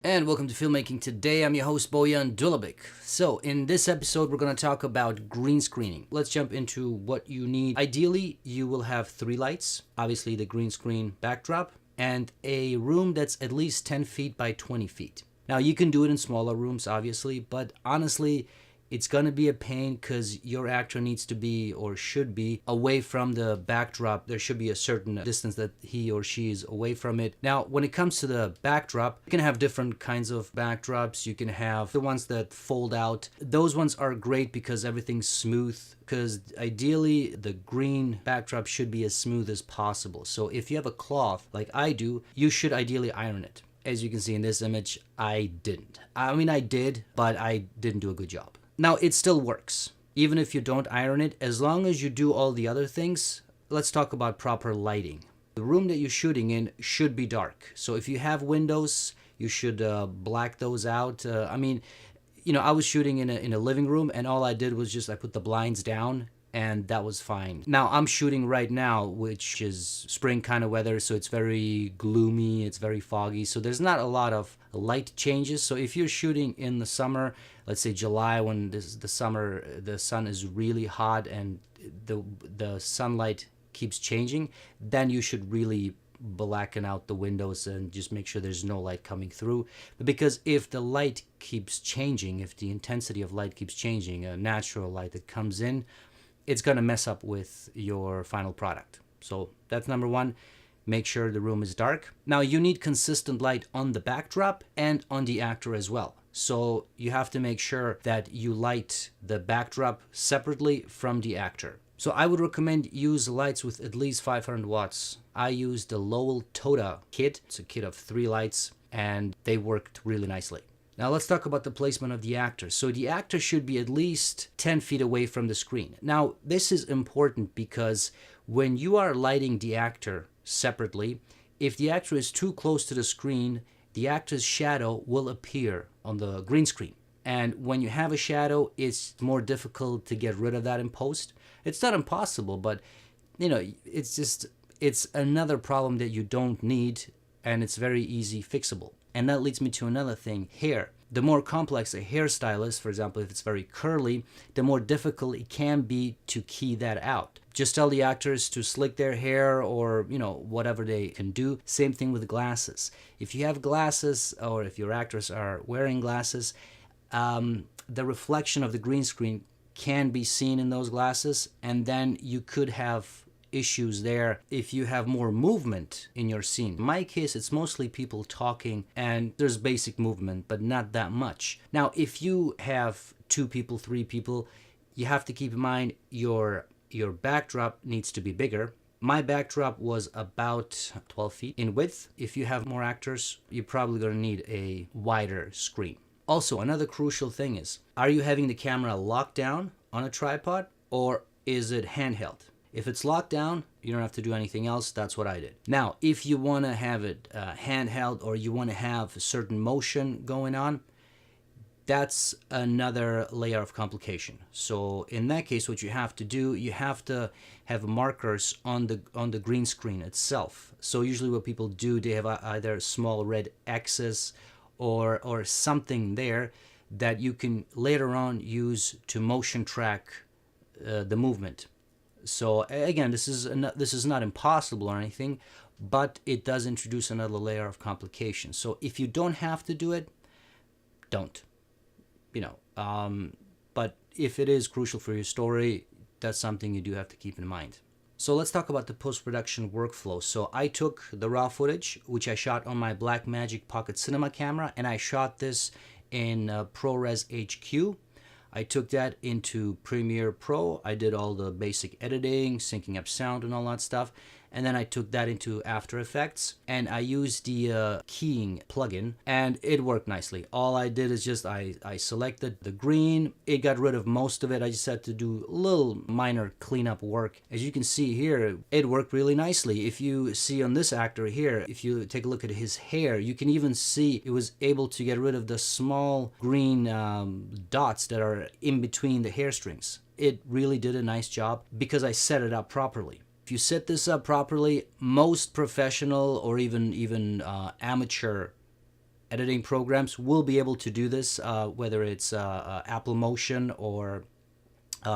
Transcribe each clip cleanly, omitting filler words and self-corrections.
And welcome to Filmmaking Today. I'm your host, Bojan Dulabic. So, in this episode, we're going to talk about green screening. Let's jump into what you need. Ideally, you will have 3 lights, obviously the green screen backdrop, and a room that's at least 10 feet by 20 feet. Now, you can do it in smaller rooms, obviously, but honestly, it's going to be a pain because your actor needs to be or should be away from the backdrop. There should be a certain distance that he or she is away from it. Now, when it comes to the backdrop, you can have different kinds of backdrops. You can have the ones that fold out. Those ones are great because everything's smooth, because ideally the green backdrop should be as smooth as possible. So if you have a cloth like I do, you should ideally iron it. As you can see in this image, I didn't. I mean, I did, but I didn't do a good job. Now, it still works, even if you don't iron it, as long as you do all the other things. Let's talk about proper lighting. The room that you're shooting in should be dark. So if you have windows, you should black those out. I was shooting in a living room, and all I did was I put the blinds down, and that was fine. Now, I'm shooting right now, which is spring kind of weather, so it's very gloomy, it's very foggy, so there's not a lot of light changes. So if you're shooting in the summer, let's say July, when the sun is really hot and the sunlight keeps changing, then you should really blacken out the windows and just make sure there's no light coming through. Because if the light keeps changing, if the intensity of light keeps changing, a natural light that comes in, it's going to mess up with your final product. So that's number one. Make sure the room is dark. Now, you need consistent light on the backdrop and on the actor as well. So you have to make sure that you light the backdrop separately from the actor. So I would recommend use lights with at least 500 watts. I used the Lowell Toda kit. It's a kit of 3 lights, and they worked really nicely. Now let's talk about the placement of the actor. So the actor should be at least 10 feet away from the screen. Now, this is important because when you are lighting the actor separately, if the actor is too close to the screen, the actor's shadow will appear on the green screen. And when you have a shadow, it's more difficult to get rid of that in post. It's not impossible, but it's another problem that you don't need, and it's very easy fixable. And that leads me to another thing, hair. The more complex a hairstyle is, for example, if it's very curly, the more difficult it can be to key that out. Just tell the actors to slick their hair or, whatever they can do. Same thing with glasses. If you have glasses or if your actors are wearing glasses, the reflection of the green screen can be seen in those glasses, and then you could have issues there if you have more movement in your scene. In my case, it's mostly people talking and there's basic movement, but not that much. Now, if you have 2 people, 3 people, you have to keep in mind your backdrop needs to be bigger. My backdrop was about 12 feet in width. If you have more actors, you're probably going to need a wider screen. Also, another crucial thing is, are you having the camera locked down on a tripod or is it handheld? If it's locked down, you don't have to do anything else. That's what I did. Now, if you want to have it handheld or you want to have a certain motion going on, that's another layer of complication. So in that case, what you have to do, you have to have markers on the green screen itself. So usually what people do, they have either small red X's or something there that you can later on use to motion track the movement. So again, this is not impossible or anything, but it does introduce another layer of complication. So if you don't have to do it, don't. But if it is crucial for your story, that's something you do have to keep in mind. So let's talk about the post-production workflow. So I took the raw footage, which I shot on my Blackmagic Pocket Cinema camera, and I shot this in ProRes HQ. I took that into Premiere Pro. I did all the basic editing, syncing up sound and all that stuff. And then I took that into After Effects and I used the keying plugin and it worked nicely. All I did is just I selected the green. It got rid of most of it. I just had to do a little minor cleanup work. As you can see here, it worked really nicely. If you see on this actor here, if you take a look at his hair, you can even see it was able to get rid of the small green dots that are in between the hair strings. It really did a nice job because I set it up properly. If you set this up properly, most professional or even amateur editing programs will be able to do this, whether it's Apple Motion or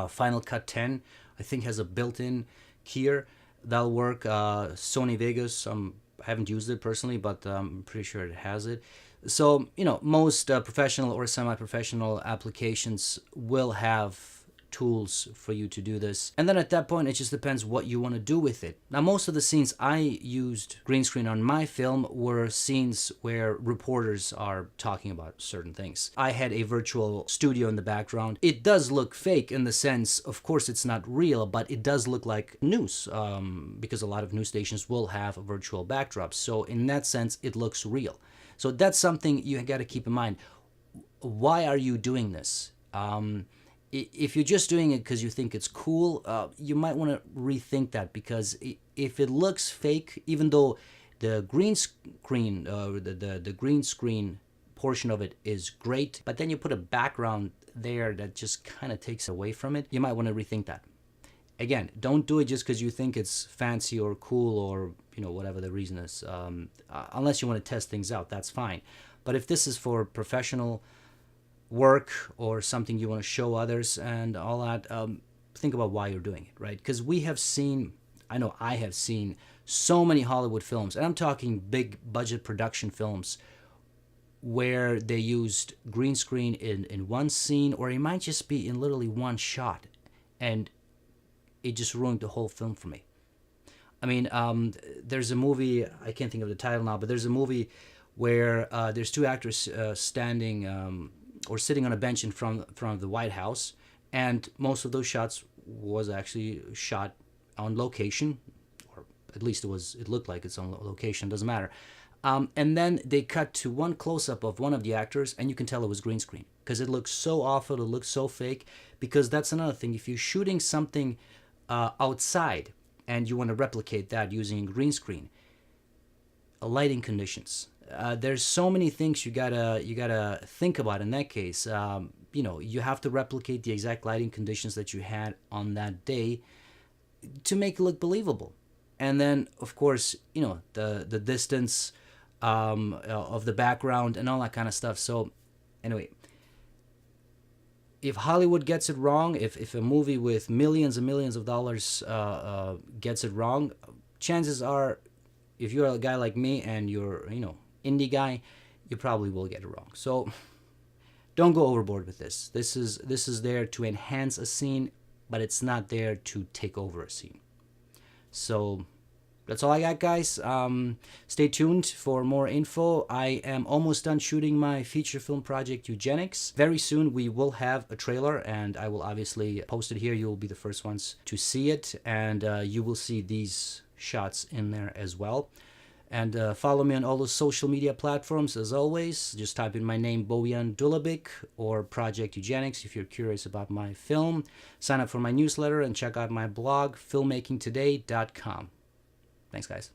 Final Cut 10, I think has a built-in keyer that'll work. Sony Vegas, I haven't used it personally, but I'm pretty sure it has it. So, most professional or semi-professional applications will have tools for you to do this. And then at that point, it just depends what you want to do with it. Now, most of the scenes I used green screen on my film were scenes where reporters are talking about certain things. I had a virtual studio in the background. It does look fake in the sense, of course, it's not real, but it does look like news, because a lot of news stations will have virtual backdrops. So in that sense, it looks real. So that's something you got to keep in mind. Why are you doing this? If you're just doing it because you think it's cool, you might want to rethink that, because if it looks fake, even though the green screen, the green screen portion of it is great, but then you put a background there that just kind of takes away from it, you might want to rethink that. Again, don't do it just because you think it's fancy or cool or whatever the reason is. Unless you want to test things out, that's fine. But if this is for professional work or something you want to show others and all that, think about why you're doing it, right? Because I know I have seen so many Hollywood films, and I'm talking big budget production films, where they used green screen in one scene, or it might just be in literally one shot, and it just ruined the whole film for me. I mean, there's a movie, I can't think of the title now, but there's a movie where there's two actors standing or sitting on a bench in front of the White House, and most of those shots was actually shot on location, or at least it looked like it's on location, doesn't matter. And then they cut to one close-up of one of the actors, and you can tell it was green screen, because it looks so awful, it looks so fake. Because that's another thing, if you're shooting something outside and you want to replicate that using green screen, lighting conditions, there's so many things you gotta think about in that case. You have to replicate the exact lighting conditions that you had on that day to make it look believable. And then, of course, the distance of the background and all that kind of stuff. So anyway, if Hollywood gets it wrong, if a movie with millions and millions of dollars gets it wrong, chances are, if you're a guy like me and you're, indie guy, you probably will get it wrong. So don't go overboard with this. This is there to enhance a scene, but it's not there to take over a scene. So that's all I got, guys. Stay tuned for more info. I am almost done shooting my feature film project, Eugenics. Very soon we will have a trailer, and I will obviously post it here. You will be the first ones to see it, and you will see these shots in there as well. And follow me on all those social media platforms as always. Just type in my name, Bojan Dulabic, or Project Eugenics if you're curious about my film. Sign up for my newsletter and check out my blog, filmmakingtoday.com. Thanks, guys.